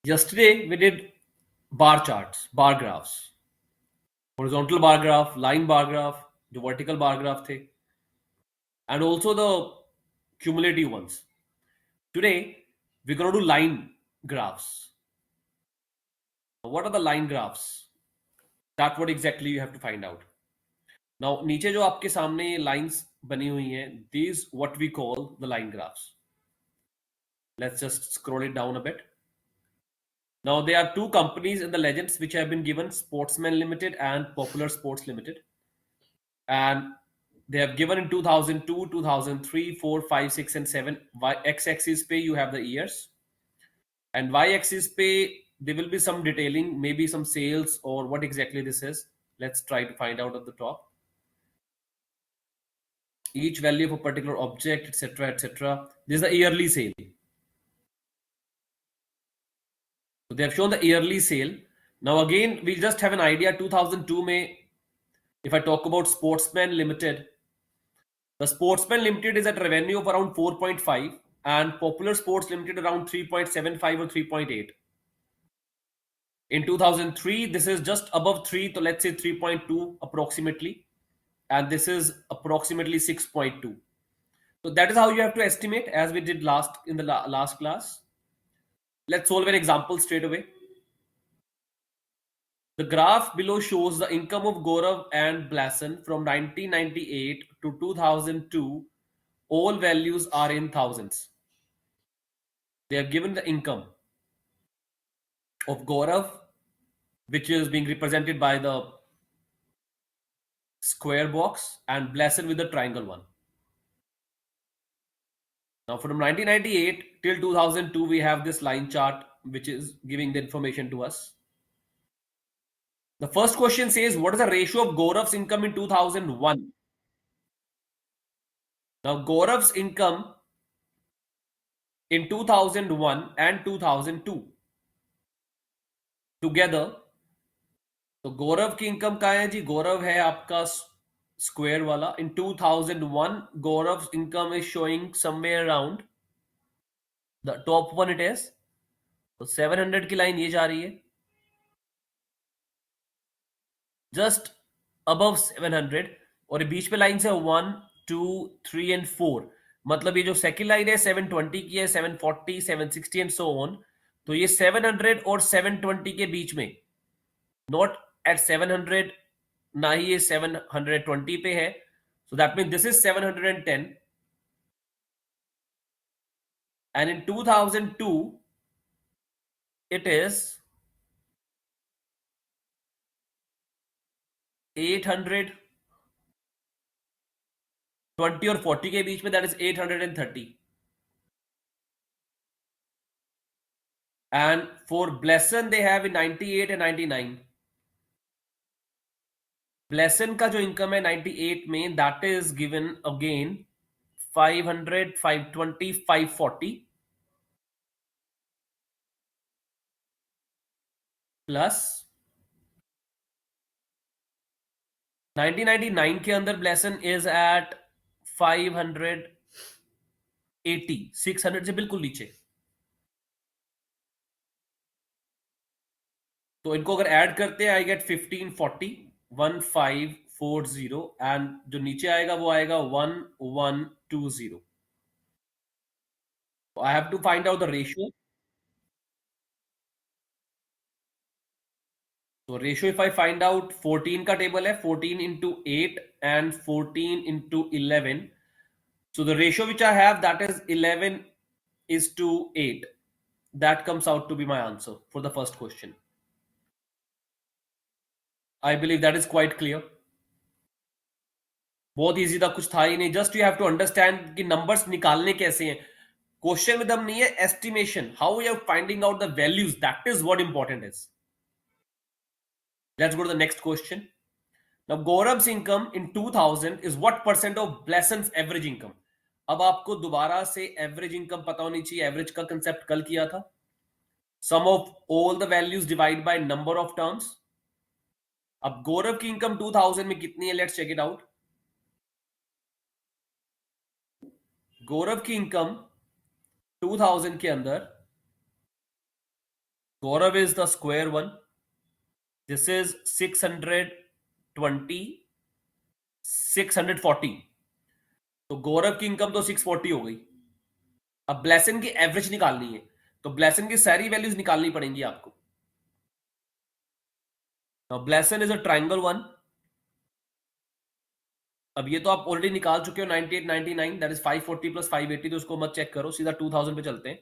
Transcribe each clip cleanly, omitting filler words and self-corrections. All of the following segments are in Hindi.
Yesterday we did bar charts, bar graphs, horizontal bar graph, line bar graph, the vertical bar graph थे, and also the cumulative ones. Today we're going to do line graphs. What are the line graphs? That's what exactly you have to find out. Now नीचे जो आपके सामने lines बनी हुई हैं, these what we call the line graphs. Let's just scroll it down a bit. Now there are two companies in the legends which have been given, Sportsman Limited and Popular Sports Limited. And they have given in 2002, 2003, 4, 5, 6, and 7. X-axis pay, you have the years. And Y-axis pay, there will be some detailing, maybe some sales or what exactly this is. Let's try to find out at the top. Each value of a particular object, etc., etc. This is the yearly sale. So they have shown the yearly sale. Now again, we'll just have an idea. 2002 May, if I talk about Sportsman Limited, the Sportsman Limited is at a revenue of around 4.5 and Popular Sports Limited around 3.75 or 3.8. In 2003, this is just above 3, so let's say 3.2 approximately, and this is approximately 6.2. So that is how you have to estimate, as we did last in the last class. Let's solve an example straight away. The graph below shows the income of Gaurav and Blason from 1998 to 2002. All values are in thousands. They have given the income of Gaurav, which is being represented by the square box, and Blason with the triangle one. Now from 1998 till 2002, we have this line chart which is giving the information to us. The first question says, what is the ratio of Gaurav's income in 2001? Now Gaurav's income in 2001 and 2002 together. तो गौरव की इनकम क्या है जी? गौरव है आपका स्क्वायर वाला. In 2001, Gaurav's income is showing somewhere around the top one. It is तो 700 की लाइन ये जा रही है, जस्ट अबव 700, और ये बीच पे लाइन से 1, 2, 3 एंड 4. मतलब ये जो सेकंड लाइन है 720 की है, 740, 760 एंड सो ऑन. तो ये 700 और 720 के बीच में, नॉट एट 700, ना ही ये 720 पे है. So that mean this is 710. And in 2002 it is 820 और 40 के बीच में, that is 830. And for Blesson, they have in 98 and 99. Blesson का जो income है 98 में, that is given again 500, 520, 540 plus 1999 के अंदर Blesson is at 580, 600 से बिल्कुल नीचे. तो इनको अगर ऐड करते हैं, आई गेट 1540, 1540, एंड जो नीचे आएगा वो आएगा 1120. I have to find out the ratio. So ratio, if I find out, 14 का टेबल है, 14 into 8 and 14 into 11. So the ratio which I have, that is 11 is to 8. That comes out to be my answer for the first question. I believe that is quite clear. बहुत इजी था, कुछ था ही नहीं. Just you have to understand कि नंबर्स निकालने कैसे हैं. क्वेश्चन में दम नहीं है, estimation, how you are finding out the values, that is what important is. Let's go to the next question. Now Gaurav's income in 2000 is what percent of Blasson's average income? अब आपको दोबारा से एवरेज इनकम पता होनी चाहिए. एवरेज का कंसेप्ट कल किया था. Sum of all the values divide by number of terms. अब गौरव की इनकम 2000 में कितनी है? Let's check it out. Gaurav की इनकम 2000 के अंदर Gaurav is the square one. This is 620, 640. तो गौरव की इनकम तो 640 हो गई. अब ब्लेसन की एवरेज निकालनी है, तो ब्लेसन की सारी वैल्यूज निकालनी पड़ेंगी आपको. Now Blesson is a triangle one. अब ये तो आप ऑलरेडी निकाल चुके हो 98, 99, दैट इज 540 प्लस 580, तो उसको मत चेक करो, सीधा 2000 पे चलते हैं.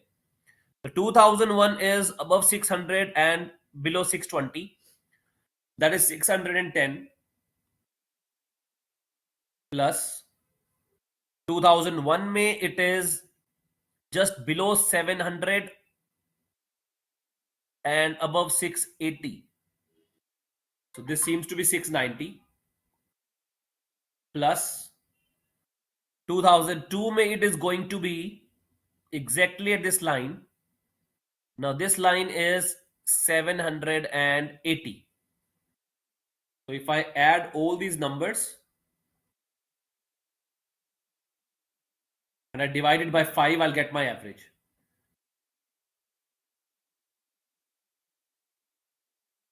The 2001 is above 600 and below 620, that is 610 plus 2001 में it is just below 700 and above 680, so this seems to be 690 plus 2002 में it is going to be exactly at this line. Now this line is 780. So if I add all these numbers and I divide it by 5, I'll get my average.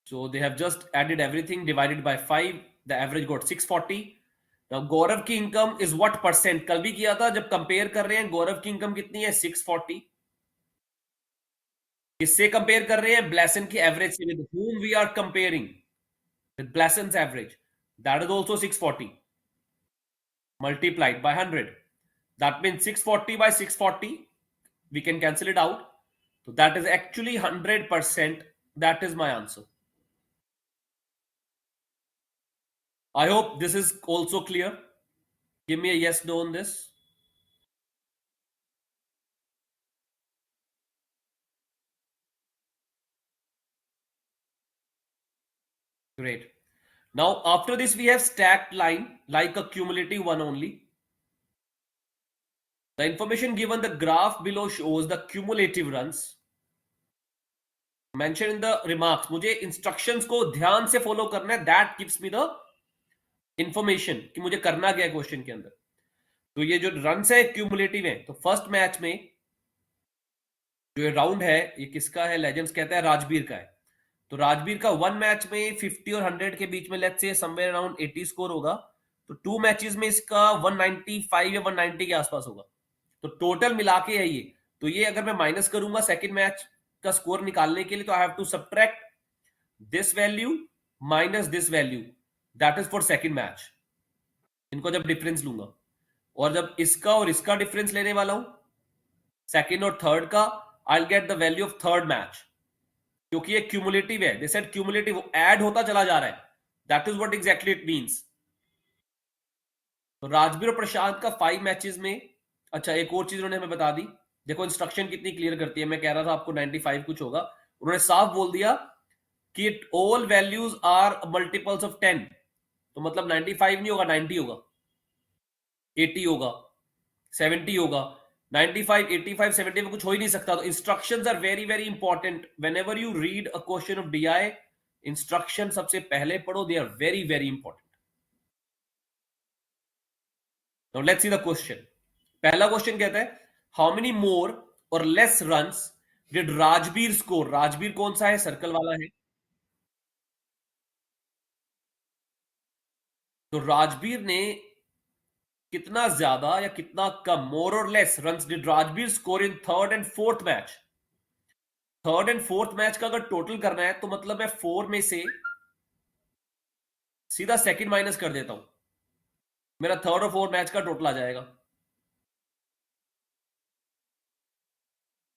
So they have just added everything, divided by 5, the average got 640. Now गौरव की इनकम is what percent? कल भी किया था, जब कंपेयर कर रहे हैं गौरव की इनकम कितनी है 640. किससे कंपेयर कर रहे हैं? ब्लेसन की एवरेज से. with whom we are comparing? With Bleson's average. That is also 640 multiplied by 100. That means 640 by 640, we can cancel it out. So that is actually 100%. That is my answer. I hope this is also clear. Give me a yes, no on this. Great. Now after this we have stacked line like a cumulative one only. The information given the graph below shows the cumulative runs. Mention in the remarks. मुझे instructions को ध्यान से follow करना है. That gives me the information कि मुझे करना क्या है क्वेश्चन के अंदर. तो ये जो रन्स है क्यूमुलेटिव है. तो फर्स्ट मैच में जो ये राउंड है ये किसका है? लेजेंड्स कहता है राजबीर का है. तो राजबीर का वन मैच में 50 और 100 के बीच में let's say somewhere around 80 score होगा. तो टू मैचेस में इसका 195 या 190 के आसपास होगा. तो टोटल मिला के है ये. तो ये अगर मैं माइनस करूंगा सेकंड मैच का स्कोर निकालने के लिए, तो I have to subtract this value minus this value, that is for second match. इनको जब डिफरेंस लूंगा और जब इसका और इसका डिफरेंस लेने वाला हूं सेकंड और थर्ड का, आई will get the value of third match. क्योंकि ये क्यूमुलेटिव है, दिस सेड क्यूमुलेटिव, ऐड होता चला जा रहा है. That is what exactly it means. तो राजबीर और प्रशांत का 5 मैचेस में. अच्छा एक और चीज उन्होंने हमें बता दी. देखो इंस्ट्रक्शन कितनी क्लियर करती है. मैं कह रहा था आपको 95 कुछ होगा, उन्होंने साफ बोल दिया कि all values are multiples of 10. तो मतलब 95 नहीं होगा, 90 होगा, 80 होगा, 70 होगा. 95, 85, 70 में कुछ हो ही नहीं सकता. तो instructions are very very important. Whenever you read a question of DI, instruction सबसे पहले पढ़ो. They are very very important. Now let's see the question. पहला क्वेश्चन कहता है हाउ मेनी मोर और less runs did Rajbir score. Rajbir कौन सा है? सर्कल वाला है. तो राजबीर ने कितना ज्यादा या कितना कम, मोर और less runs did Rajbir score in third and fourth match. Third and fourth match का अगर टोटल करना है तो मतलब मैं 4 में से सीधा सेकंड माइनस कर देता हूं, मेरा थर्ड और फोर्थ मैच का टोटल आ जाएगा.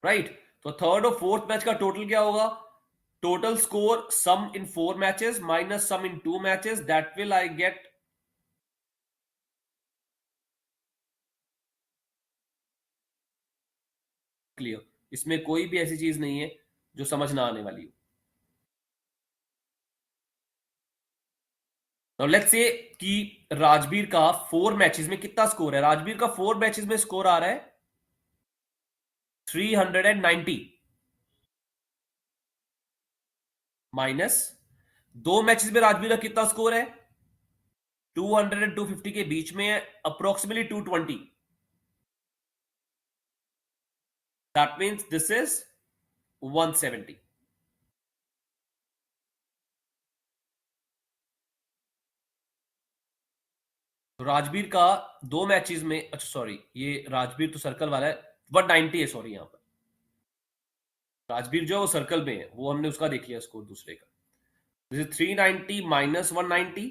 राइट. तो थर्ड और फोर्थ मैच का टोटल क्या होगा? Total score sum in 4 matches minus sum in 2 matches, that will I get clear. इसमें कोई भी ऐसी चीज नहीं है जो समझ ना आने वाली हो. तो लेट्स से कि राजबीर का 4 मैचेस में कितना स्कोर है. राजबीर का 4 मैचेस में स्कोर आ रहा है 390 माइनस 2 मैचेस में राजबीर का कितना स्कोर है? 200 एंड 250 के बीच में है, approximately 220. That means this is 170. तो राजवीर का 2 मैचेस में, अच्छा सॉरी, ये राजवीर तो सर्कल वाला है, 190 है, सॉरी, यहाँ पर राजवीर जो है वो सर्कल में है, वो हमने उसका देख लिया स्कोर दूसरे का। दिस इज 390 माइनस 190,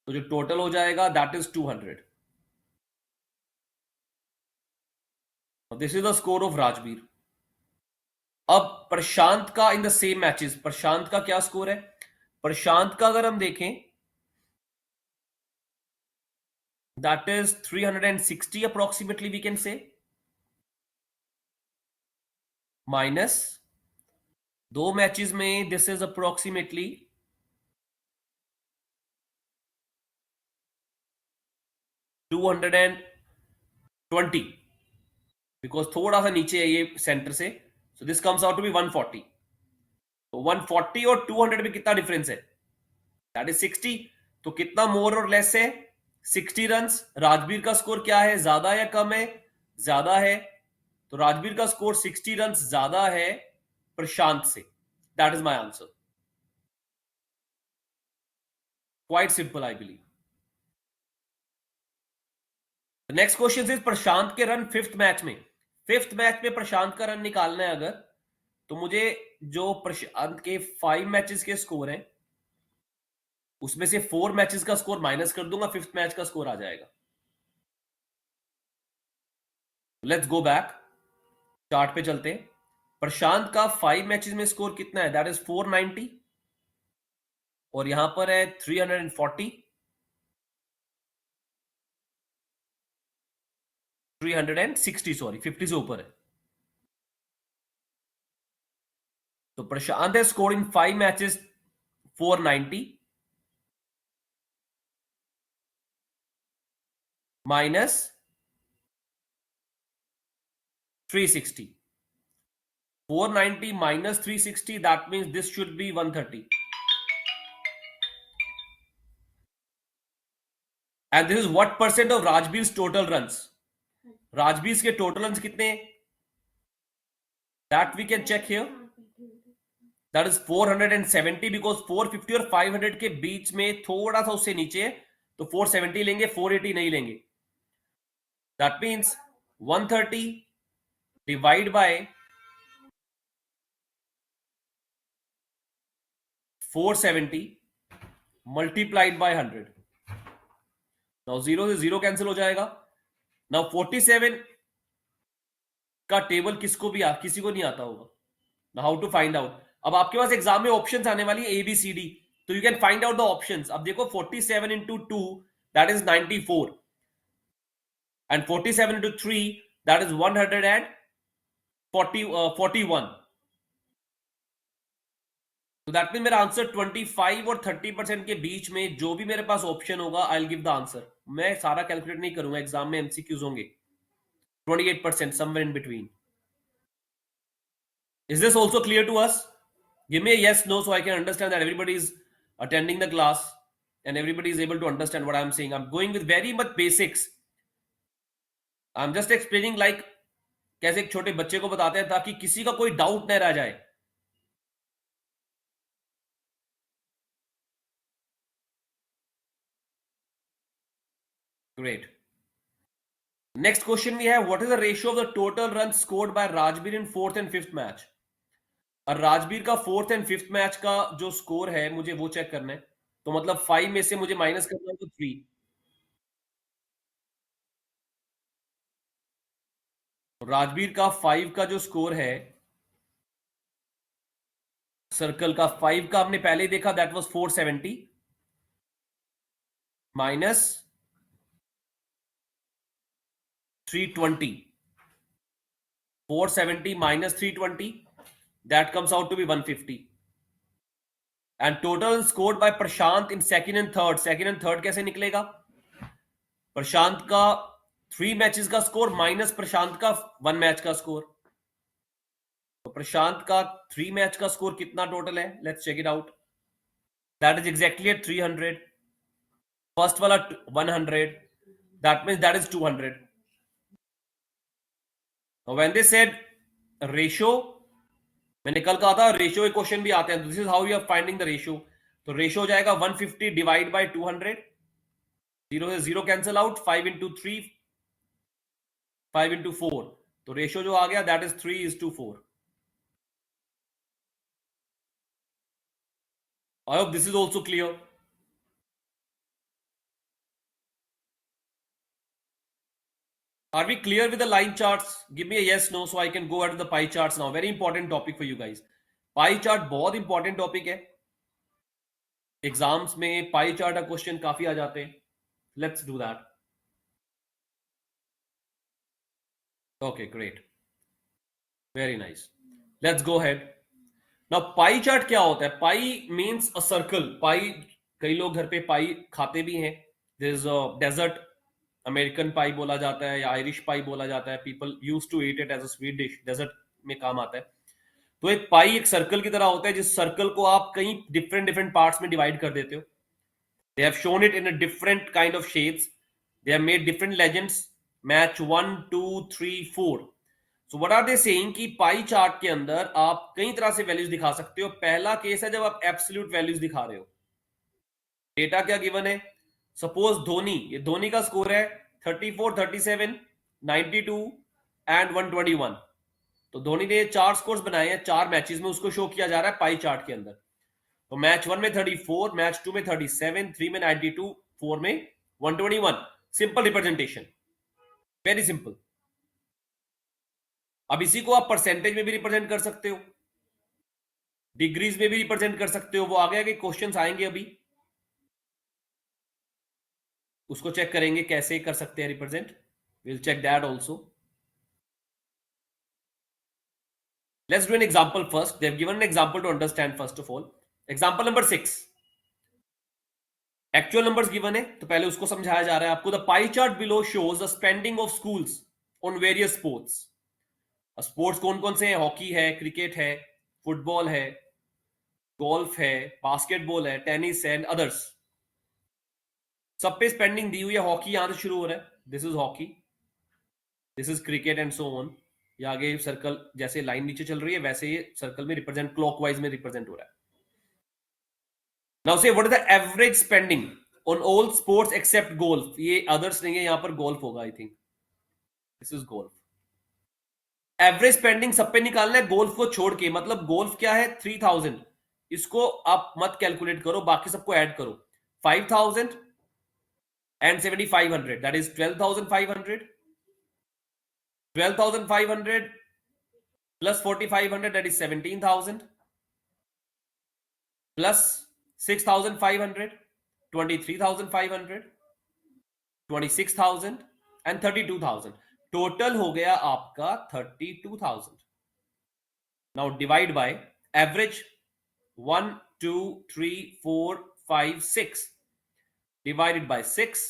तो जो टोटल हो जाएगा that is 200। This is the score of Rajveer. अब प्रशांत का in the same matches, Prashant का क्या स्कोर है? प्रशांत का अगर हम देखें that is 360 approximately we can say, minus 2 matches में दिस इज अप्रोक्सीमेटली 220, बिकॉज थोड़ा सा नीचे है ये सेंटर से, so this comes out to be 140। तो 140 और 200 में कितना डिफरेंस है? That is 60। तो कितना मोर और लेस है? 60 रन्स। राजवीर का स्कोर क्या है, ज्यादा या कम है? ज्यादा है। तो राजवीर का स्कोर 60 रन्स ज्यादा है प्रशांत से। That is my answer. Quite simple I believe. Next question is Prashant के रन फिफ्थ मैच में, फिफ्थ मैच में प्रशांत का रन निकालना है अगर, तो मुझे जो प्रशांत के 5 मैचेस के स्कोर हैं उसमें से 4 मैचेस का स्कोर माइनस कर दूंगा, फिफ्थ मैच का स्कोर आ जाएगा। लेट्स गो बैक, चार्ट पे चलते हैं। प्रशांत का 5 मैचेस में स्कोर कितना है? दैट इज 490, और यहां पर है 340, 360, सॉरी 50 से ऊपर है। तो प्रशांत है score in 5 matches 490 minus 360, 490 minus 360, that means this should be 130. And this is what percent of Rajbir's total runs? Rajbir's के total runs कितने? That we can check here. That is 470, because 450 और 500 के बीच में थोड़ा सा उससे नीचे है, तो 470 लेंगे, 480 नहीं लेंगे। That means 130 divide by 470 multiplied by 100. Now 0 से 0 कैंसिल हो जाएगा। Now 47 का टेबल किसी को नहीं आता होगा। How to find out? अब आपके पास एग्जाम में ऑप्शंस आने वाली है ए बी सी डी, तो you can find out the options. अब देखो 47 into 2 that is 94, and 47 into 3 that is 141। तो दैट मीन मेरा आंसर 25 और 30% के बीच में जो भी मेरे पास ऑप्शन होगा I will give the answer. मैं सारा कैलकुलेट नहीं करूंगा, एग्जाम में एमसीक्यूज होंगे। 28% somewhere in between. Is this also clear to us? Give me a yes, no, so I can understand that everybody is attending the class and everybody is able to understand what I'm saying. I'm going with very much basics. I'm just explaining like कैसे एक छोटे बच्चे को बताते हैं ताकि किसी का कोई डाउट न रह जाए। Great. Next question we have, what is the ratio of the total runs scored by Rajbir in fourth and fifth match? और राजबीर का फोर्थ एंड फिफ्थ मैच का जो स्कोर है मुझे वो चेक करना है। तो मतलब 5 में से मुझे माइनस करना है तो 3। राजबीर का 5 का जो स्कोर है सर्कल का, 5 का हमने पहले ही देखा, that was 470 minus 320, 470 minus 320, that comes out to be 150. And total scored by Prashant in second and third. Second and third कैसे निकलेगा? प्रशांत का 3 मैचेस का स्कोर माइनस प्रशांत का 1 मैच का स्कोर। तो प्रशांत का 3 मैच का स्कोर कितना टोटल है? Let's check it out. That is exactly at 300। First वाला 100, that means that is 200। When they said ratio, मैंने कल कहा था रेशियो के क्वेश्चन भी आते हैं, this is how you are finding the ratio. तो रेशियो हो जाएगा 150 डिवाइड बाय 200, 0 से 0 कैंसिल आउट, 5 into 3, 5 into 4, तो रेशियो जो आ गया that is 3:4. I hope this is also clear. Are we clear with the line charts? Give me a yes, no, so I can go ahead to the pie charts now. Very important topic for you guys. Pie chart बहुत important topic है. Exams में pie chart का question काफी आ जाते हैं. Let's do that. Okay, great. Very nice. Let's go ahead. Now pie chart क्या होता है? Pie means a circle. Pie कई लोग घर पे pie खाते भी हैं. There is a desert American pie बोला जाता है या आयरिश पाई बोला जाता है. People use to eat it as a sweet dish. Dessert में काम आता है. तो एक पाई एक सर्कल की तरह होता है जिस सर्कल को आप कई डिफरेंट डिफरेंट पार्ट्स में डिवाइड कर देते हो. They have shown it in a different kind of shades. They have made different legends. Match 1 2 3 4. So what are they saying कि पाई चार्ट के अंदर आप कई तरह से वैल्यूज दिखा सकते हो. पहला केस है जब आप एब्सोल्यूट वैल्यूज दिखा रहे हो. डेटा क्या गिवन है? सपोज धोनी, ये धोनी का स्कोर है 34, 37, 92 एंड 121. तो धोनी ने चार स्कोर्स बनाए हैं 4 मैचेस में. उसको शो किया जा रहा है पाई चार्ट के अंदर. तो मैच 1 में 34, मैच 2 में 37, 3 में 92, 4 में 121. Simple representation, very simple. अब इसी को आप परसेंटेज में भी रिप्रेजेंट कर सकते हो, डिग्रीज में भी रिप्रेजेंट कर सकते हो. वो आगे आगे क्वेश्चंस आएंगे अभी, उसको चेक करेंगे कैसे कर सकते हैं represent. Will check that also. Let's do an example first. They've given an example to understand first of all. Example number 6. Actual numbers given है तो पहले उसको समझाया जा रहा है आपको. The pie chart below shows the spending of schools on various sports. Sports कौन कौन से हैं? हॉकी है, क्रिकेट है, फुटबॉल है, गोल्फ है, बास्केटबॉल है, टेनिस है एंड अदर्स. सब पे स्पेंडिंग दी हुई है. हॉकी यहां से शुरू हो रहा है. This is hockey, this is cricket and so on. ये आगे सर्कल जैसे लाइन नीचे चल रही है वैसे ये सर्कल में रिप्रेजेंट क्लॉकवाइज में रिप्रेजेंट हो रहा है. Now say what is the average spending on all sports except golf? ये others नहीं है, यहां पर golf होगा. I think this is golf. Average spending सब पे निकालना है गोल्फ को छोड़ के. मतलब गोल्फ क्या है? 3000. इसको आप मत कैलकुलेट करो, बाकी सबको ऐड करो. 5000 and 7500, that is 12500. 12500 plus 4500, that is 17000 plus 6500, 23500, 26,000 and 32,000. Total हो गया आपका 32,000. Now divide by average 1 2 3 4 5 6 divided by 6.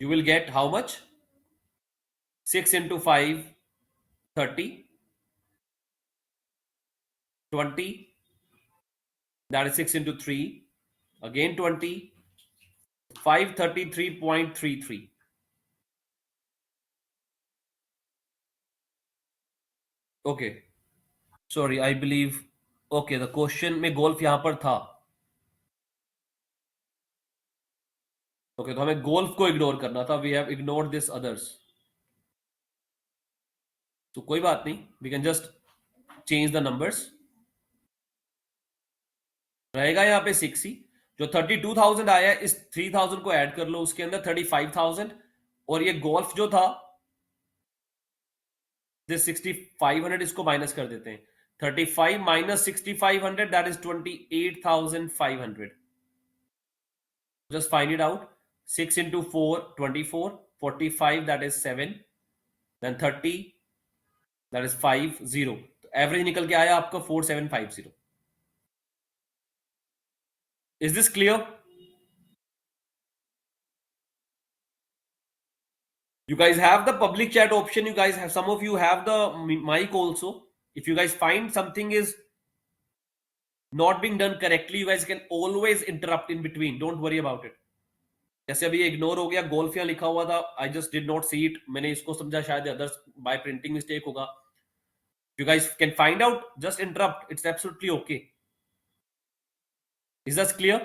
You will get how much? 6 into 5, 30, 20. That is 6 into 3, again 20, 533.33. Okay, sorry, I believe okay the question में गोल्फ यहां पर था. ओके तो हमें गोल्फ को इग्नोर करना था. We have ignored this others. तो कोई बात नहीं, we can just change the numbers. रहेगा यहाँ पे 6 ही. जो 32,000 आया है इस 3,000 को ऐड कर लो, उसके अंदर 35,000. और ये गोल्फ जो था दिस 6,500, इसको माइनस कर देते हैं. 35 minus 6,500, that is 28,500. Just find it out. 6 into 4, 24. 45, that is 7. Then 30, that is 5 0. तो एवरेज निकल के आया आपका 4750. Is this clear? You guys have the public chat option. You guys have, some of you have the mic also. If you guys find something is not being done correctly, you guys can always interrupt in between. Don't worry about it. जैसे अभी इग्नोर हो गया, गोल्फ यहाँ लिखा हुआ था. I just did not see it. मैंने इसको समझा शायद अदर्स बाय प्रिंटिंग मिस्टेक होगा. If you guys can find out, just interrupt. It's absolutely okay. Is that clear?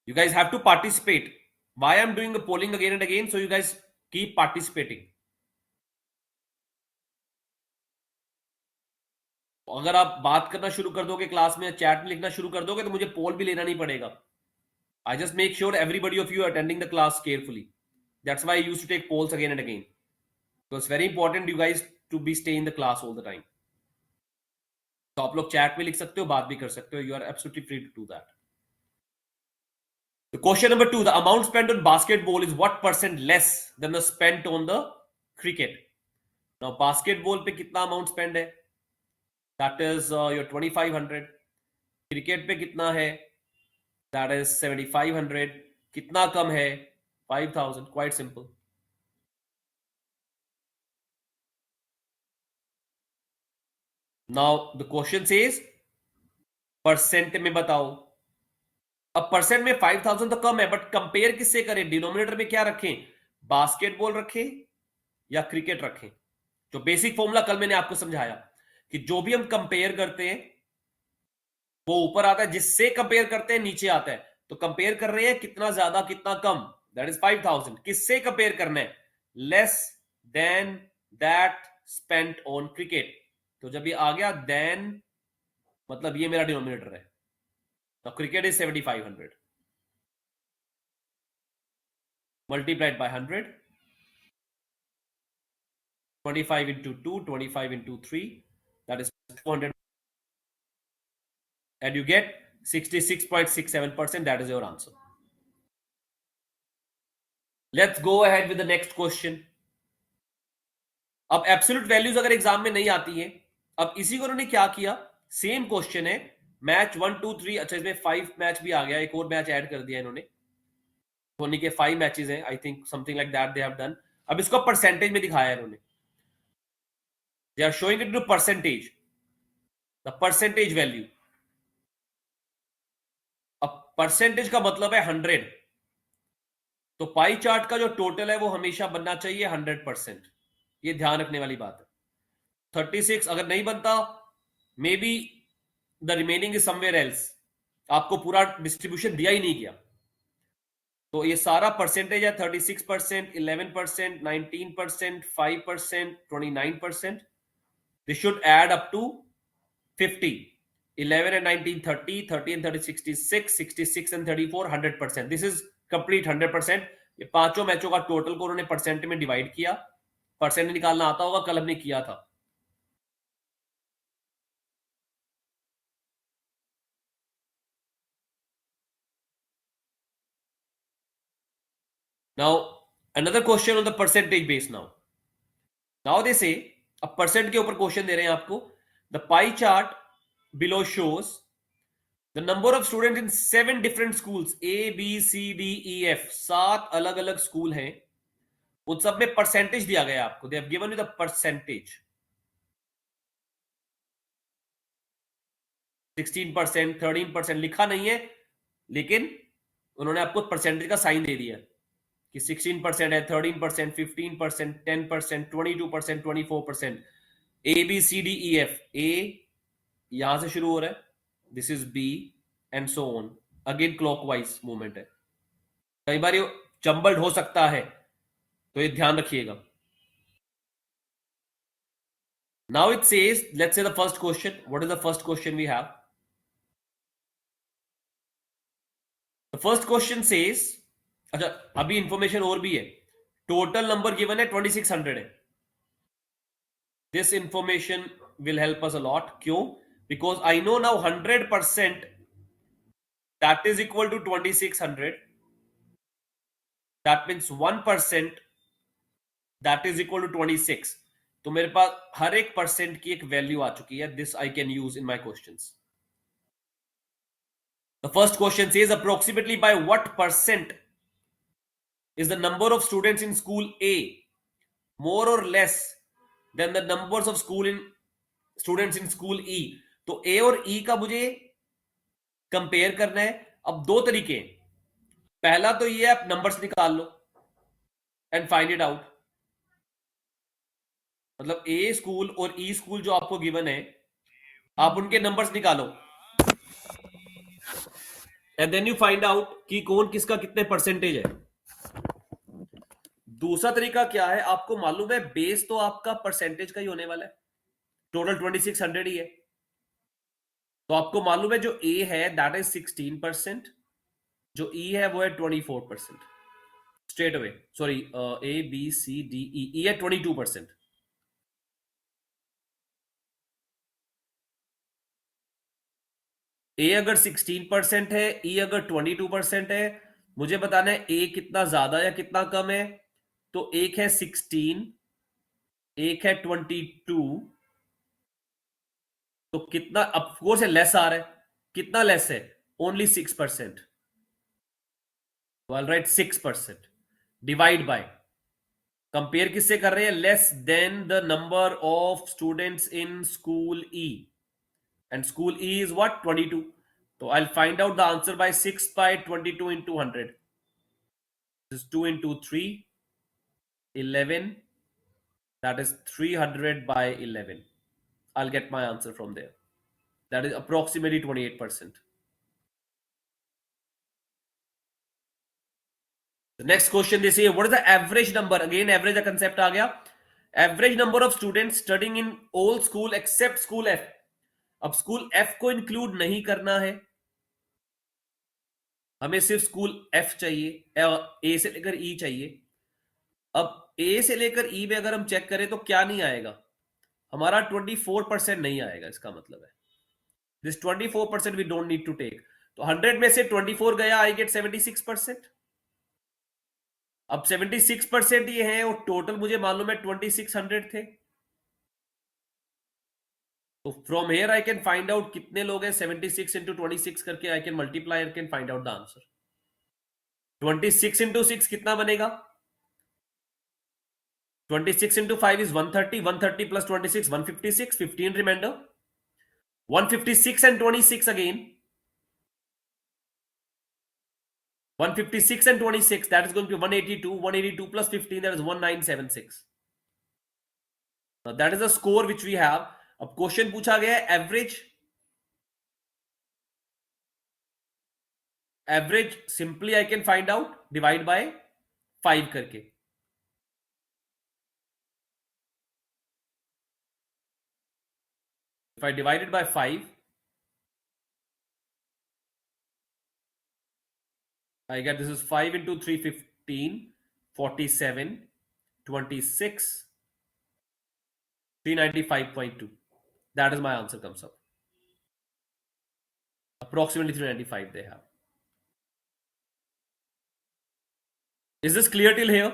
You guys have to participate. Why I'm doing the polling again and again? So you guys keep participating. अगर आप बात करना शुरू कर दोगे क्लास में, चैट में लिखना शुरू कर दोगे, तो मुझे पोल भी लेना नहीं पड़ेगा. I just make sure everybody of you are attending the class carefully. That's why I used to take polls again and again. So it's very important you guys to be stay in the class all the time. तो आप लोग चैट में लिख सकते हो, बात भी कर सकते हो. You are absolutely free to do that. The question number 2, the amount spent on basketball is what percent less than the spent on the cricket? Now basketball पे कितना amount spend है? That is your 2500. Cricket पे कितना है? That is 7500. कितना कम है? 5000. Quite simple. Now the question says percent में बताओ. अब परसेंट में 5000 तो कम है, बट कंपेयर किससे करें? डिनोमिनेटर में क्या रखें? बास्केटबॉल रखें या क्रिकेट रखें? जो बेसिक फॉर्मूला कल मैंने आपको समझाया कि जो भी हम कंपेयर करते हैं वो ऊपर आता है, जिससे कंपेयर करते हैं नीचे आता है. तो कंपेयर कर रहे हैं कितना ज्यादा कितना कम, दैट इज 5000. किससे कंपेयर करना है? Less than that spent on cricket. तो जब ये आ गया देन, मतलब ये मेरा डिनोमिनेटर है. तो cricket is 7500 multiplied by 100, 25 into 2, 25 into 3, that is 200, and you get 66.67%. That is your answer. Let's go ahead with the next question. अब एब्सोल्यूट वैल्यूज अगर एग्जाम में नहीं आती है, अब इसी को उन्होंने क्या किया, सेम क्वेश्चन है, मैच 1 2 3. अच्छा, इसमें 5 मैच भी आ गया, एक और मैच ऐड कर दिया इन्होंने. धोनी के 5 मैचेस हैं, I think something like that they have done. अब इसको परसेंटेज में दिखाया इन्होंने. They are showing it to percentage, the percentage value. अब परसेंटेज का मतलब है 100. तो पाई चार्ट का जो टोटल है वो हमेशा बनना चाहिए 100%. ये ध्यान रखने वाली बात है. 36 अगर नहीं बनता, may be the remaining is somewhere else. आपको पूरा डिस्ट्रीब्यूशन दिया ही नहीं गया. तो ये सारा परसेंटेज है 36%, 11%, 19%, 5%, 29%. This should add up to 50. 11 and 19 30, 30 and 30 66, 66 and 34 100%. This is complete 100%. ये पांचों मैचों का टोटल को उन्होंने परसेंट में डिवाइड किया. परसेंट निकालना आता होगा, कल हमने किया था. Now another question on the percentage base. Now they say अब परसेंट के ऊपर क्वेश्चन दे रहे हैं आपको. The pie chart below shows the number of student in 7 different schools, A B C D E F. 7 अलग अलग स्कूल हैं, उन सब में परसेंटेज दिया गया आपको. They have given you the percentage. 16%, 13% लिखा नहीं है, लेकिन उन्होंने आपको परसेंटेज का साइन दे दिया कि 16% है, 13%, 15%, 10%, 22%, 24%. A B C D E F. A यहां से शुरू हो रहा है, this is B and so on. Again clockwise movement है. कई बार ये जंबल्ड हो सकता है, तो ये ध्यान रखिएगा. Now it says, let's say the first question. What is the first question we have? The first question says, अच्छा अभी इंफॉर्मेशन और भी है. टोटल नंबर गिवन है 2600 है. This information will help us a lot. क्यों? Because I know now 100% that is equal to 2600. That means 1% that is equal to 26. तो मेरे पास हर एक परसेंट की एक वैल्यू आ चुकी है. This I can use in my questions. The first question says approximately by what percent is the number of students in school A more or less than the numbers of students in school E. तो A और E का मुझे कंपेयर करना है. अब दो तरीके हैं. पहला तो ये, आप नंबर्स निकाल लो एंड फाइंड इट आउट. मतलब ए स्कूल और ई स्कूल जो आपको गिवन है, आप उनके नंबर्स निकालो and then you find out कि कौन किसका कितने परसेंटेज है। दूसरा तरीका क्या है, आपको मालूम है बेस तो आपका परसेंटेज का ही होने वाला है, टोटल 2600 ही है। तो आपको मालूम है जो ए है दैट इज 16%, जो ई है वो है 24%। Straight away, sorry, A B C D E है 22%। ए अगर 16% है, ई अगर 22% है, मुझे बताना है ए कितना ज्यादा या कितना कम है। तो एक है 16, एक है 22, तो कितना ऑफकोर्स है लेस आ रहा है। कितना लेस है? Only 6%। All right, 6%। Divide by, compare किससे कर रहे हैं? Less than the number of students in school E, and school E is what? 22। तो I find out the answer by 6 by 22 into 100 is 2 into 3, 11. That is 300 by 11. I'll get my answer from there. That is approximately 28%. The next question they say, what is the average number? Again, average का concept आ गया. Average number of students studying in all school except school F. अब स्कूल F को इंक्लूड नहीं करना है, हमें सिर्फ स्कूल F चाहिए, ए से लेकर ई चाहिए। अब ए से लेकर ई में अगर हम चेक करें तो क्या नहीं आएगा? हमारा 24% नहीं आएगा। इसका मतलब है this 24% we don't need to take. तो 100 में से 24 गया, आई गेट 76%। अब 76% ये है और टोटल मुझे मालूम है 2600 थे। तो from here I can find out कितने लोग हैं। 76 into 26 करके I can multiply, I can find out the answer. 26 into 6 कितना बनेगा? 26 into 5 is 130, 130 plus 26, 156, 15 remainder, 156 and 26 again, 156 and 26, that is going to be 182, 182 plus 15, that is 1976. Now that is the score which we have. अब क्वेश्चन पूछा गया है average. Average simply I can find out divide by 5 करके। If I divided by 5, I get this is 5 into 3, 15, 47, 26, 395.2. That is my answer comes up. Approximately 395 they have. Is this clear till here?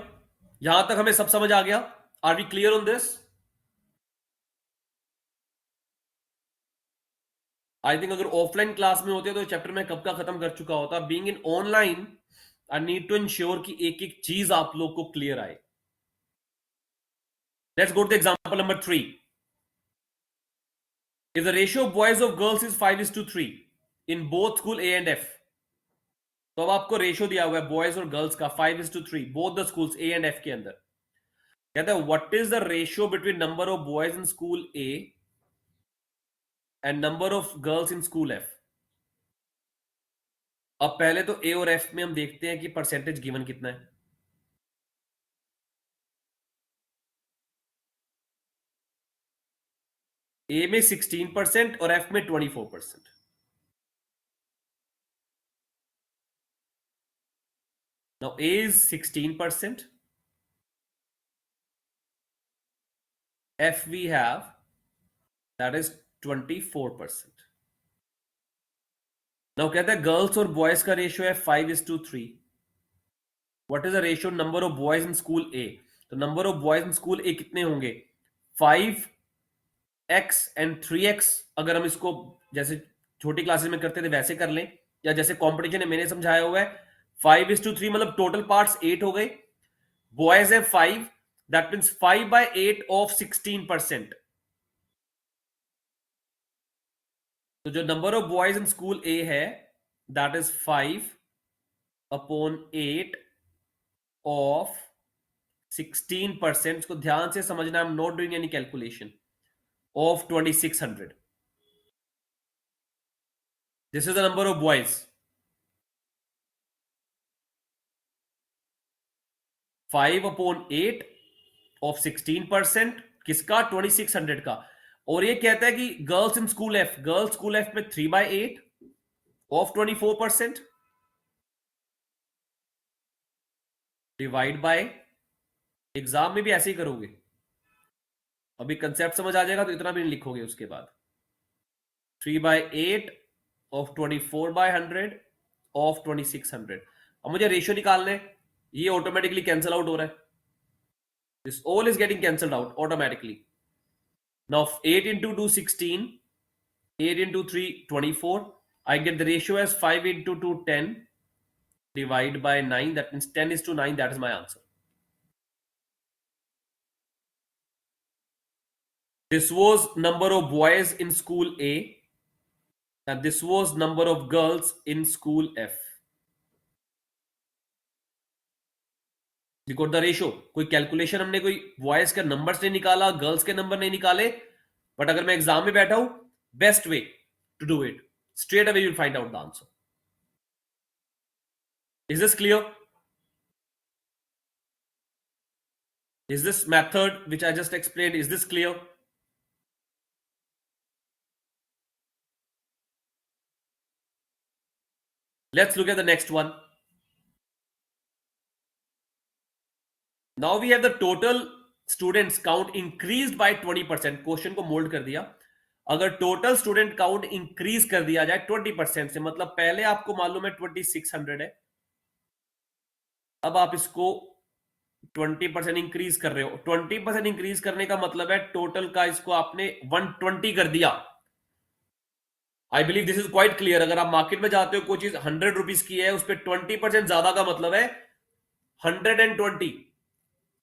यहां तक हमें सब समझ आ गया? Are we clear on this? I think अगर ऑफलाइन क्लास में होते तो चैप्टर में कब का खत्म कर चुका होता। Being in online, I need to ensure कि एक एक चीज आप लोग को क्लियर आए। Let's go to the example number 3। If the ratio of boys of girls is 5:3 in both school A and F, तो अब आपको रेशियो दिया हुआ है बॉयज और गर्ल्स का 5:3 both the schools A and F के अंदर। कहता है what is the ratio between number of boys in school A and number of girls in school F. अब पहले तो ए और एफ में हम देखते हैं कि परसेंटेज गिवन कितना है। ए में 16% और एफ में 24%। Now A is 16%. F we have that is 24%. Now कहता है गर्ल्स और बॉयज का रेशियो है 5:3। What is the ratio number of boys in school A? तो number of boys in school A कितने होंगे? 5x and 3x। अगर हम इसको जैसे छोटी क्लासेस में करते थे वैसे कर लें, या जैसे कॉम्पिटिशन है मैंने समझाया हुआ है 5:3, मतलब टोटल पार्ट्स 8 हो गए, बॉयज है 5, दैट मीन्स 5/8 ऑफ 16%। तो जो number of boys in school A है दैट इज 5/8 ऑफ 16%, इसको ध्यान से समझना, I am not doing any calculation, of 2600. This is the number of boys. 5/8 of 16%, किसका? 2600 का. और ये कहता है कि girls in school F, girls school F में 3/8 ऑफ 24% डिवाइड बाय, एग्जाम में भी ऐसे ही करोगे, अभी कंसेप्ट समझ आ जाएगा तो इतना भी नहीं लिखोगे उसके बाद. 3/8 ऑफ 24/100 ऑफ 2600. अब मुझे रेशियो निकालना है, ये ऑटोमेटिकली कैंसिल आउट हो रहा है. This all is getting cancelled out automatically. Now 8 into 2 16, 8 into 3 24. I get the ratio as 5 into 2 10 divide by 9, that means 10:9. That is my answer. This was number of boys in school A and this was number of girls in school F. We got the ratio. कोई कैलकुलेशन हमने कोई बॉयज के नंबर्स नहीं निकाला, गर्ल्स के नंबर नहीं निकाले, बट अगर मैं एग्जाम में बैठा हूं, best way to do it, straight away you'll find out the answer. Is this clear? Is this method which I just explained, is this clear? Let's look at the next one. Now we have the total students count increased by 20%. Question को मोल्ड कर दिया. अगर टोटल स्टूडेंट काउंट इंक्रीज कर दिया जाए 20% से, मतलब पहले आपको मालूम है 2600 है, अब आप इसको 20% इंक्रीज कर रहे हो. 20% इंक्रीज करने का मतलब है टोटल का इसको आपने 120 कर दिया. I believe this is quite clear. अगर आप मार्केट में जाते हो, कोई चीज 100 रुपीज की है, उस पर 20% ज्यादा का मतलब है 120.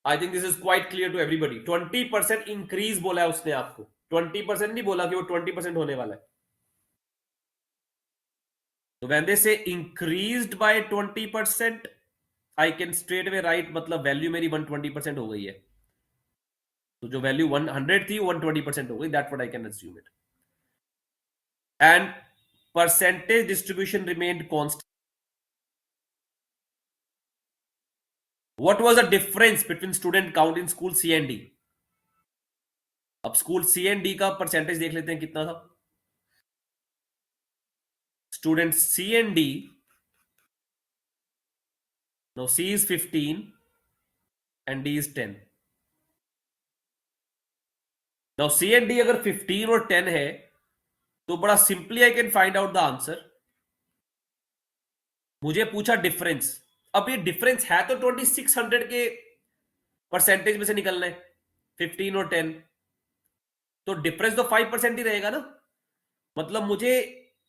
I think this is quite clear to everybody. 20% increase बोला है उसने आपको, 20% नहीं बोला कि वो 20% होने वाला है. तो when they say increased by 20%, I can straight away write, मतलब वैल्यू मेरी 120% हो गई है. तो जो वैल्यू 100 थी 120% हो गई. That what I can assume it. And percentage distribution remained constant. What was the difference between student count in school C and D? अब स्कूल C and D का परसेंटेज देख लेते हैं कितना था. Student C and D, now C is 15 and D is 10. now C and D अगर 15 और 10 है तो बड़ा simply I can find out the answer. मुझे पूछा डिफरेंस. अब ये डिफरेंस है तो 2600 के परसेंटेज में से निकलना है, 15 और 10, तो डिफरेंस तो 5% ही रहेगा ना. मतलब मुझे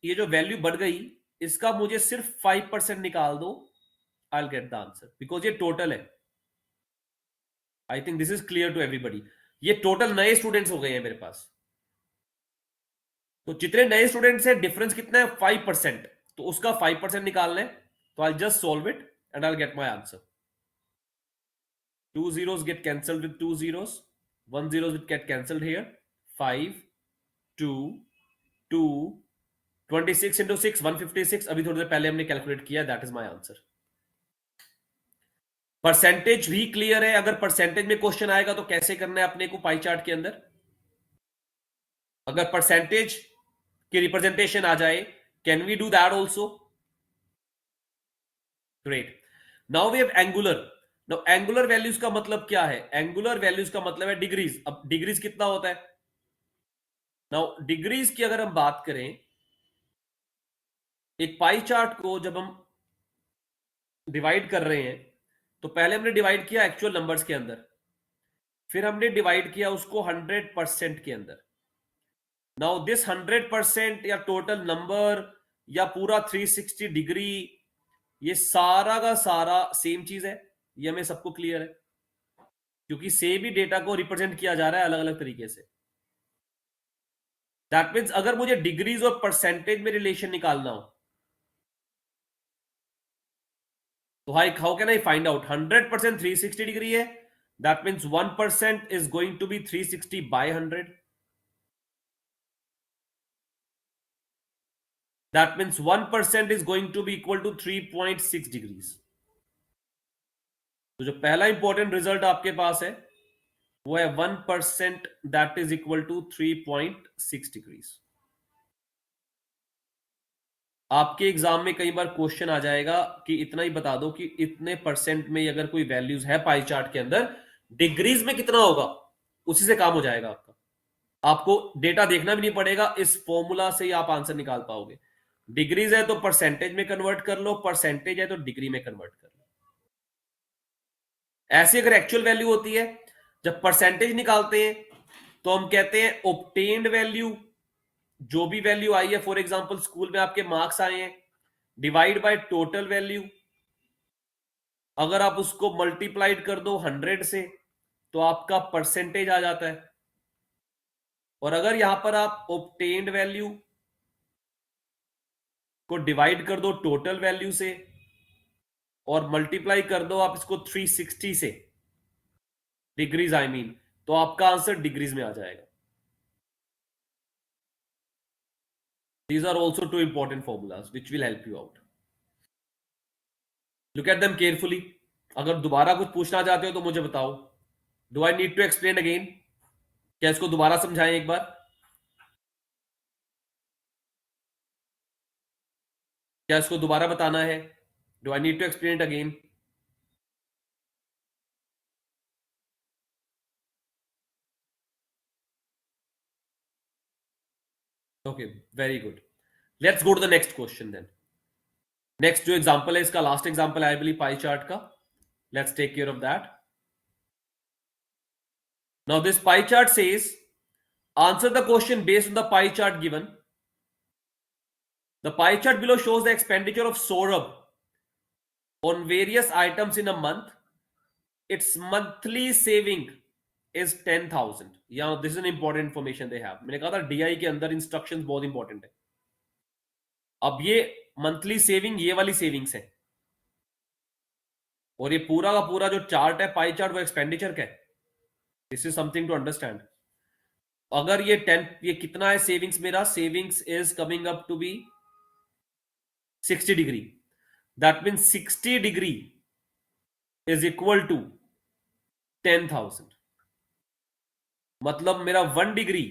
ये जो वैल्यू बढ़ गई, इसका मुझे सिर्फ 5% निकाल दो, I will get the answer, because ये टोटल है. I think this is clear to everybody. ये टोटल नए स्टूडेंट्स हो गए हैं मेरे पास. तो जितने नए स्टूडेंट्स हैं, डिफरेंस कितना है? 5%. तो उसका 5% निकालना है, तो I just solve it and I get my answer. 2 zeros get cancelled with 2 zeros. 1 zeros will get cancelled here. 5, 2, 2, 26 into 6, 156. अभी थोड़ी देर पहले हमने कैलकुलेट किया. That is my answer. Percentage भी क्लियर है. अगर परसेंटेज में क्वेश्चन आएगा तो कैसे करना है अपने को पाई चार्ट के अंदर. अगर परसेंटेज की रिप्रेजेंटेशन आ जाए, can we do that also? Great. Now we have angular. Now angular values का मतलब क्या है? एंगुलर वैल्यूज का मतलब है डिग्रीज. अब डिग्रीज कितना होता है? नाउ डिग्रीज की अगर हम बात करें, एक पाई चार्ट को जब हम डिवाइड कर रहे हैं, तो पहले हमने डिवाइड किया एक्चुअल नंबर्स के अंदर, फिर हमने डिवाइड किया उसको 100% के अंदर. नाउ दिस 100% या टोटल नंबर या पूरा 360 डिग्री, ये सारा का सारा सेम चीज है. ये हमें सबको क्लियर है, क्योंकि सेम ही डेटा को रिप्रेजेंट किया जा रहा है अलग अलग तरीके से. दैट मीन्स अगर मुझे डिग्रीज और परसेंटेज में रिलेशन निकालना हो, तो how can I find out? 100% 360 degree है, That means 1% is going to be 360 by 100. That means 1% is going to be equal to 3.6 degrees. तो जो पहला इंपॉर्टेंट रिजल्ट आपके पास है वो है 1% that is equal to 3.6 degrees. आपके एग्जाम में कई बार क्वेश्चन आ जाएगा कि इतना ही बता दो कि इतने परसेंट में अगर कोई वैल्यूज है पाई चार्ट के अंदर, डिग्रीज में कितना होगा, उसी से काम हो जाएगा आपका. आपको डेटा देखना भी नहीं पड़ेगा, इस फॉर्मूला से ही आप आंसर निकाल पाओगे. डिग्रीज है तो परसेंटेज में कन्वर्ट कर लो, परसेंटेज है तो डिग्री में कन्वर्ट कर लो. ऐसी अगर एक्चुअल वैल्यू होती है, जब परसेंटेज निकालते हैं तो हम कहते हैं ऑब्टेन्ड वैल्यू. जो भी वैल्यू आई है, फॉर एग्जांपल स्कूल में आपके मार्क्स आए हैं, डिवाइड बाय टोटल वैल्यू. अगर आप उसको मल्टीप्लाइड कर दो 100 से तो आपका परसेंटेज आ जाता है. और अगर यहां पर आप ऑब्टेन्ड वैल्यू को डिवाइड कर दो टोटल वैल्यू से और मल्टीप्लाई कर दो आप इसको 360 से, डिग्रीज आई मीन, तो आपका आंसर डिग्रीज में आ जाएगा. These are also two important formulas which will help you out. Look at them carefully. अगर दोबारा कुछ पूछना चाहते हो तो मुझे बताओ. Do I need to explain again? क्या इसको दोबारा समझाएं एक बार? क्या इसको दोबारा बताना है? Do I need to explain it again? Okay, very good. Let's go to the next question then. Next जो एग्जाम्पल है, इसका लास्ट एग्जाम्पल है आई बिलीव पाई चार्ट का. Let's take care of that. Now this pie chart says, answer the question based on the pie chart given. The pie chart below shows the expenditure of Saurabh on various items in a month. Its monthly saving is 10,000. Yeah, this is an important information they have. मैंने कहा था DI के अंदर इंस्ट्रक्शंस बहुत इंपॉर्टेंट है. अब ये मंथली सेविंग ये वाली सेविंग्स है, और ये पूरा का पूरा जो चार्ट है पाई चार्ट वो एक्सपेंडिचर का है. This is something to understand. अगर ये कितना है सेविंग्स, मेरा savings is coming up to be 60 degree. That mean 60 degree is equal to 10,000. मतलब मेरा 1 degree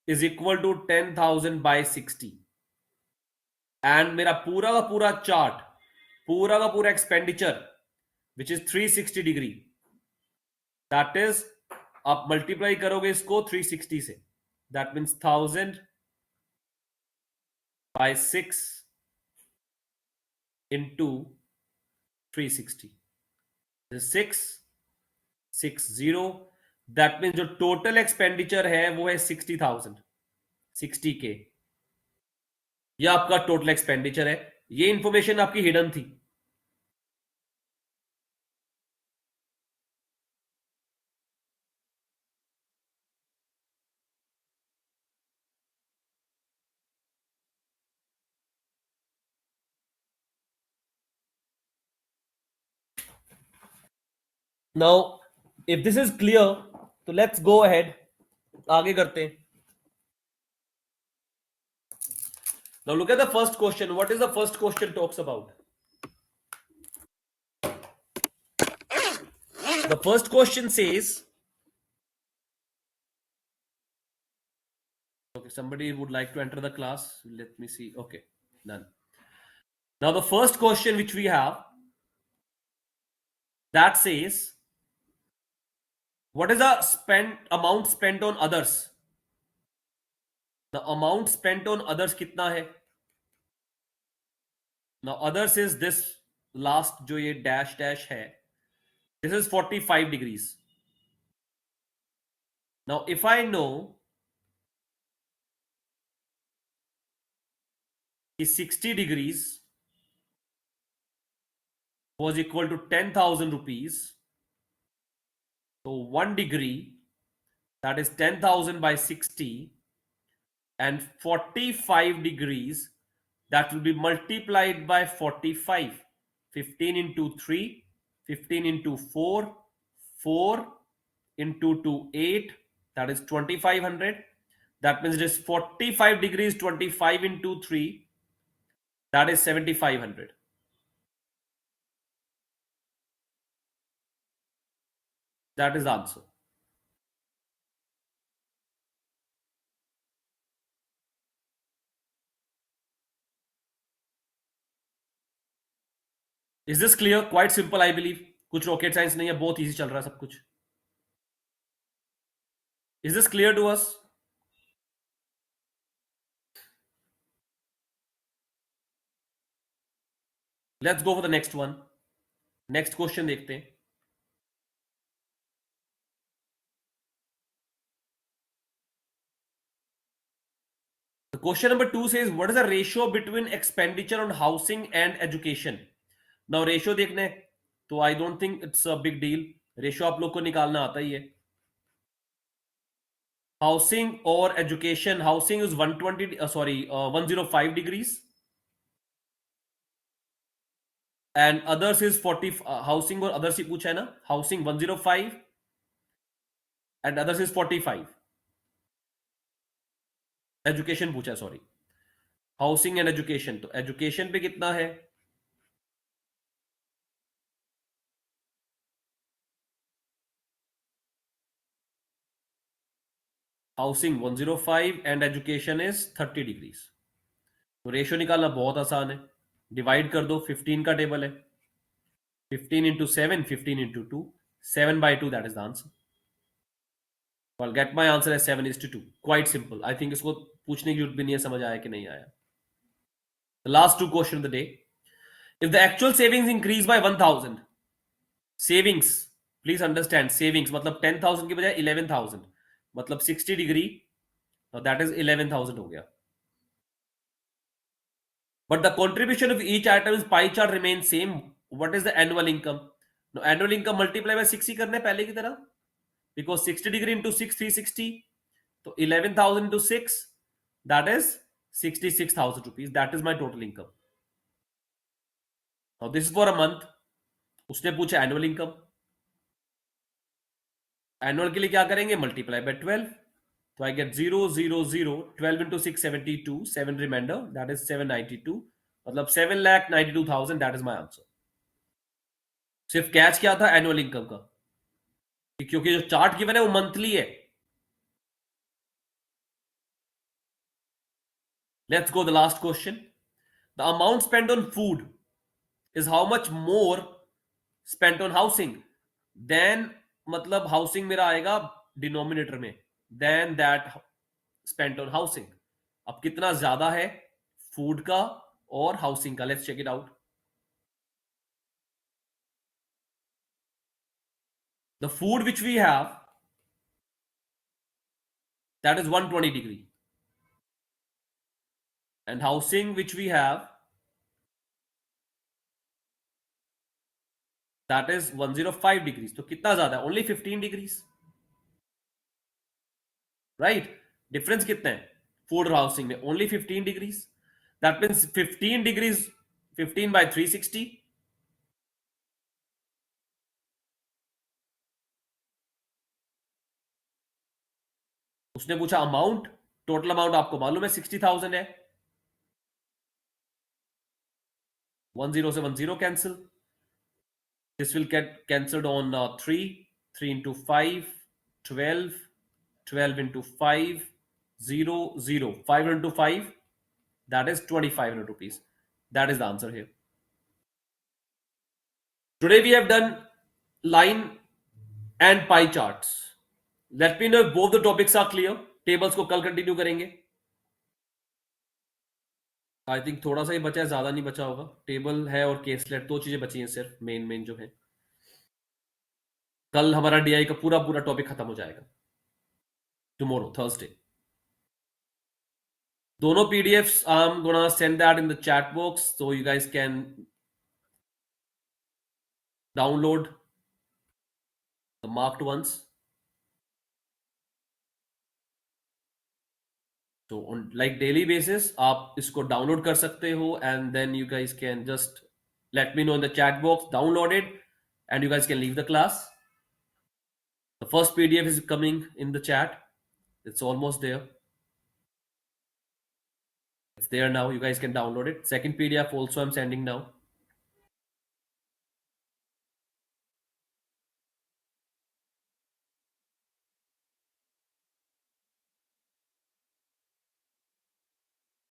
is equal to 10,000 by 60. And मेरा पूरा का पूरा चार्ट, पूरा का पूरा expenditure which is 360 degree, that is, आप मल्टीप्लाई करोगे इसको 360 से, that means 1000 by 6 into 360, 660. That means जो टोटल एक्सपेंडिचर है वो है 60,000, 60K. ये आपका टोटल एक्सपेंडिचर है. ये इंफॉर्मेशन आपकी हिडन थी. Now if this is clear तो लेट्स गो अहेड, आगे करते हैं. Now look at the first question. What is the first question talks about? The first question says, okay, somebody would like to enter the class. Let me see. Okay, done. Now the first question which we have, that says, what is the amount spent on others? The amount spent on others कितना है? Now others is this last जो ये dash dash है, this is 45 degrees. Now if I know कि 60 degrees was equal to 10,000 rupees, so 1 degree, that is 10,000 by 60, and 45 degrees, that will be multiplied by 45. 15 into 3, 15 into 4, 4 into 2, 8. That is 2500. That means it is 45 degrees. 25 into 3. That is 7500. That is the answer. Is this clear? Quite simple, I believe. कुछ rocket science नहीं है, बहुत easy चल रहा है सब कुछ. Is this clear to us? Let's go for the next one. Next question देखते हैं. The question number 2 says, what is the ratio between expenditure on housing and education? Now ratio देखने हैं, तो I don't think it's a big deal. Ratio आप लोग को निकालना आता ही है. Housing or education, housing is 105 degrees, and others is 40. Housing और others ही पूछा है ना. Housing 105 and others is 45. Education पूछा है, sorry. Housing and education, तो education पे कितना है? Housing 105 and education is 30 degrees. तो रेशियो निकालना बहुत आसान है. डिवाइड कर दो. 15 का टेबल है. 15 into 7, 15 into 2, 7 by 2. That is the answer. I'll get my answer as 7:2. Quite simple. I think इसको पूछने की जरूरत भी नहीं है. समझ आया कि नहीं आया? The last two question of the day. If the actual savings increase by 1000, savings, please understand, savings मतलब 10,000 की बजाय 11,000, मतलब 60 डिग्री. That is 11,000 हो गया. But the contribution of each item is pie chart remains same. What is the annual income? Now annual income multiply by 6 ही करना है पहले की तरह, because 60 degree into 6, 360. So 11,000 into 6, that is 66,000 rupees. That is my total income. Now this is for a month. उसने पूछा annual income. Annual के लिए क्या करेंगे? Multiply by 12. So I get 0, 0, 0. 12 into 6, 72. 7 remainder. That is 792. मतलब 7,92,000. That is my answer. सिर्फ कैच क्या था? एनुअल इनकम का, क्योंकि जो चार्ट गिवन है वो मंथली है. Let's go the last question. The amount spend on food is how much more spent on housing then, मतलब हाउसिंग मेरा आएगा डिनोमिनेटर में, then that spent on housing. अब कितना ज्यादा है फूड का और हाउसिंग का? Let's check it out. The food which we have, that is 120 degree, and housing which we have, that is 105 degrees. तो कितना ज्यादा है? Only 15 degrees, right? Difference कितना है food और housing में? Only 15 degrees. That means 15 degrees, 15 by 360. उसने पूछा अमाउंट. टोटल अमाउंट आपको मालूम है 60,000 है. 10 से 10 cancel. This will get cancelled on 3. 3 into 5, 12. 12 into 5, 0, 0. 500 into 5, that is 2,500 rupees. That is the answer here. Today we have done line and pie charts. Let me know if both the topics are clear. Tables को कल कंटिन्यू करेंगे. आई थिंक थोड़ा सा ही बचा है, ज्यादा नहीं बचा होगा. टेबल है और केसलेट, दो चीजें बची हैं सिर्फ, मेन जो है. कल हमारा डीआई का पूरा पूरा टॉपिक खत्म हो जाएगा. Tomorrow Thursday. दोनों PDFs I am gonna send that in the chat box so you guys can download the marked ones. तो ऑन लाइक डेली बेसिस आप इसको डाउनलोड कर सकते हो, and then you guys can just let me know in the chat box, download it, and you guys can leave the class. The first PDF is coming in the chat. It's almost there. It's there now. You guys can download it. Second PDF also I'm sending now.